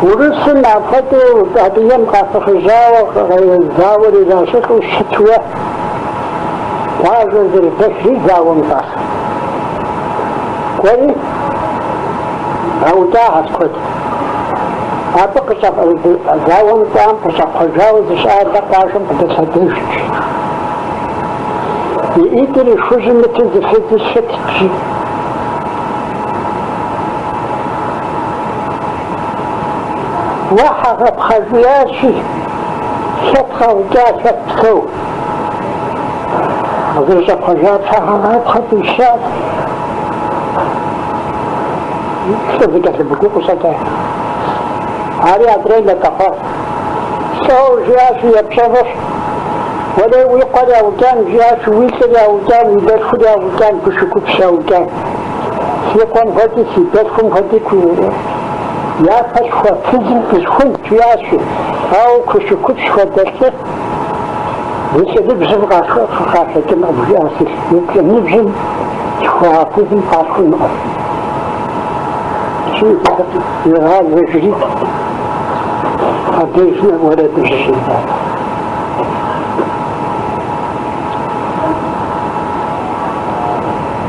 ورسل عفته بعدين قاف خجاوة زاور إلى شكل الشتوى واجن ذي البشري زاور مطاس كوي أو تاعت كوي أبقى شاف زاور مطام فشاف خجاوة زشار دقاشم قدساتيش يقدر يخرج مثل زفت الشتشي واحد بخزياشي شتخة وجاشة بسو أضرش بخجات فهذا بخط الشات شو ذكرت البكوك وسطح علي أدرين لتقاط سو جاشي يبشبش ولا يقول أو كان جاشي ويسر أو كان يدرخل أو كان كشكوبش أو كان سيكون غدي سيبتكم غدي كويرا يا فشوى فزن فزخون تياشي أو كشكوبش ودرسه ليس نبزن غاشوة فخافة كما أبو ياسر يمكن نبزن شوى فزن غاشوة شيء يغال وجري أديشنا ولا تجسين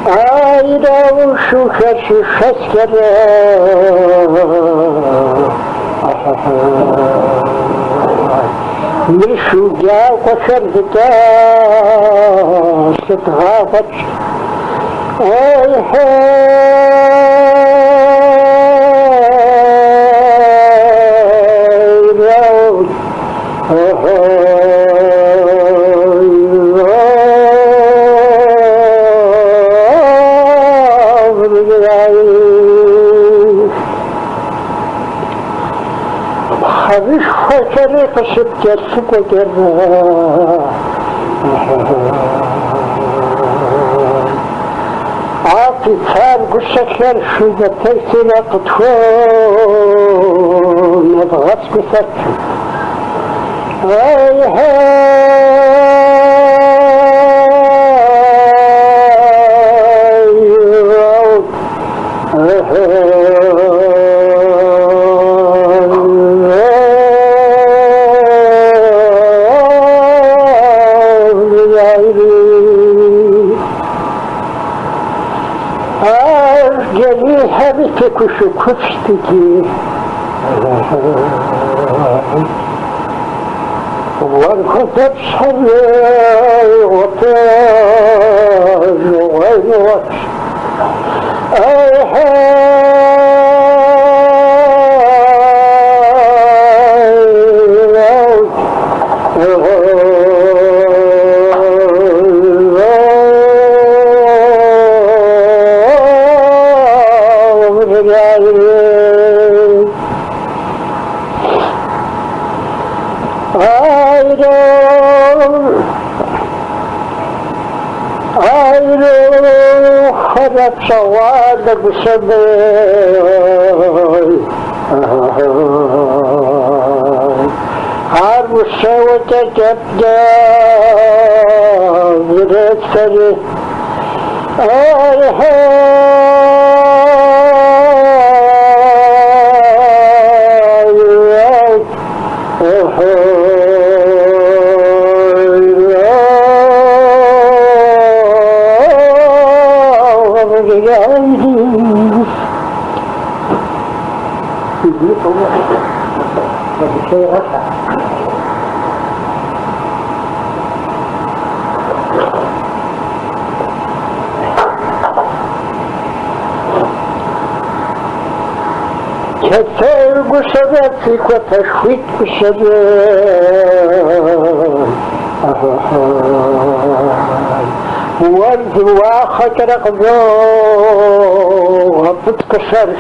آيدا وشوكر شسكر مرشو جا وقشر ذكا ستغافت خريش خشري قصد كرسك وكرا عاطي تار قصكر شوزة ترسل قطفون نبغت قصك Ажгэри хабите Кущукупщтики والخطب صلي وطاج وغير وطش خرب سواد بسبي عرب السوة تبدا برسل كثير قصدتك وتشويت بالشجر والزوا خطرق ذو غطتك الشرش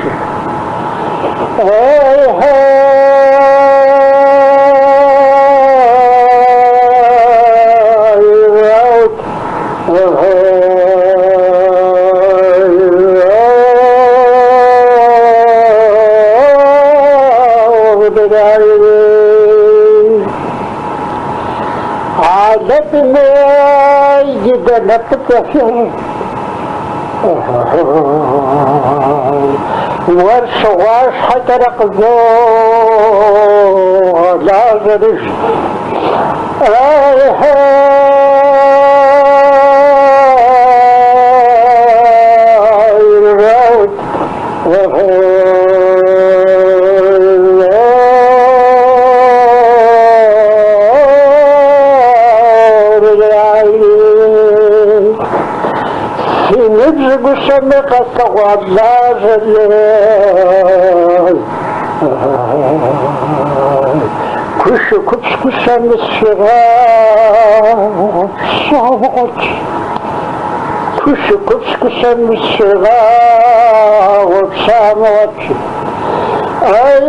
عادتنا جدا نفتح ورشواش حترق ذو لا زرش سمك استغوى اللازل كشكبش كسم الصغار صوت كشكبش كسم الصغار وبساموت أي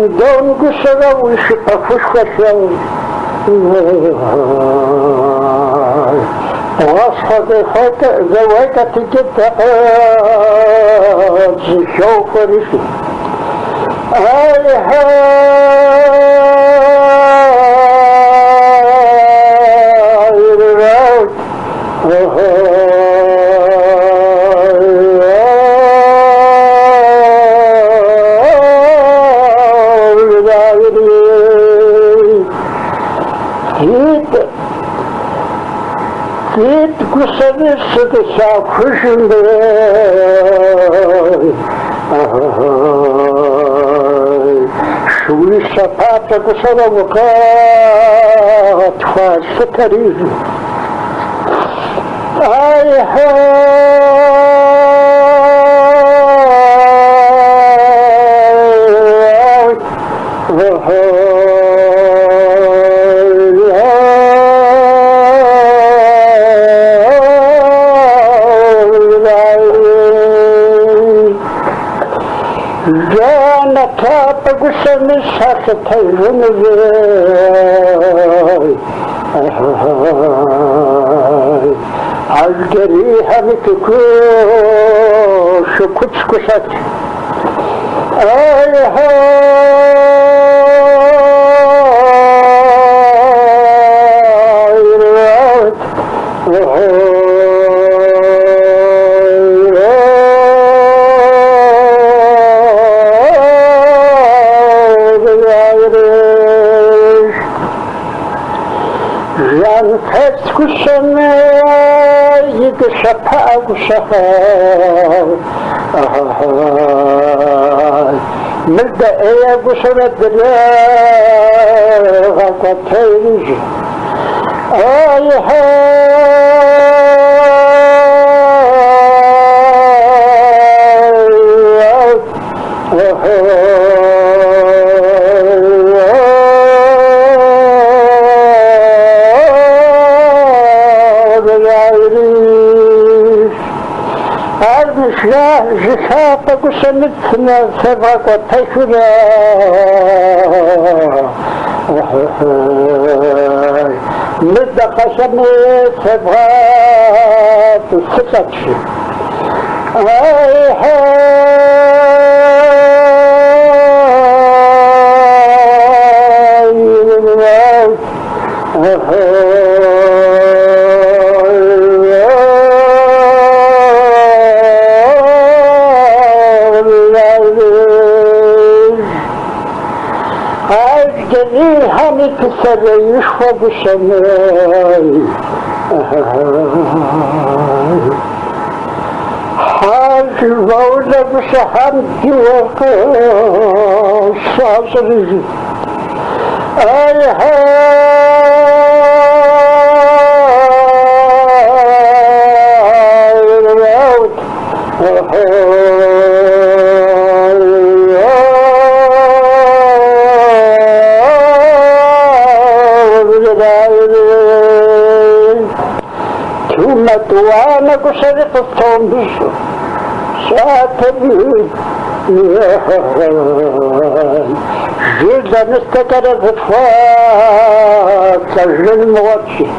Дон гусара выше пофушкашал. Господи, давай-ка ты где-то еще пореши. Git gusarır sıkışa kuşunda şu sapata gusara vakat farsı tariz ay Погусами шахтай вынывай Ажгэри хамиты кущукупщ кушать Кушаме иде шапа гушаха милда эя гушаме дре гакатейж ай жиха погусамитна севако тайшура мидда қашаме сева сикачи Hani kısarı yuşva guşanay Hacı vavla guşaham divakı sazırızı Ay Tuana gusarı tutammış Şahatebi Жильдан истекара затва Каждый младший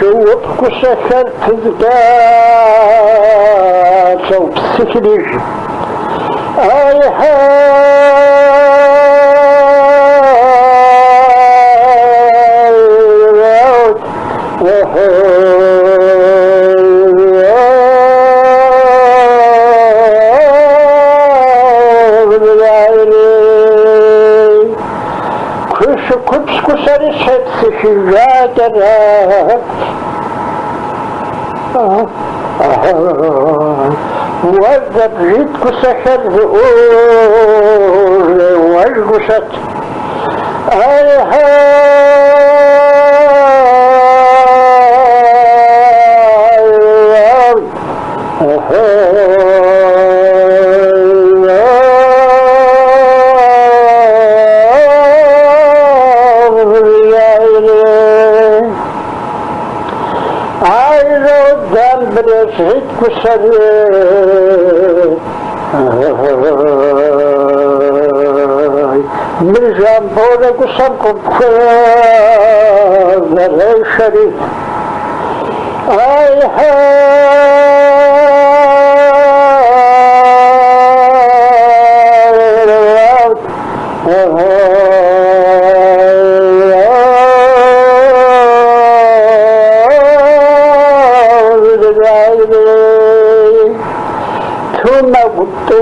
Щуп кусахар тызгар сау психлиж ай Кущукупщ кусари шепсихижатара وذب جيت كسخر وجغشت شهيد كسر من جنبونا كسركم خير شريف اي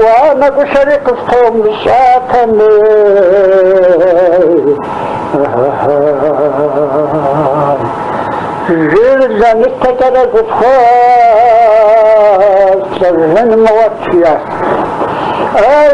وانا بشريك الصوم شاتني جلد نتكر قفاس سرهن موتيا اي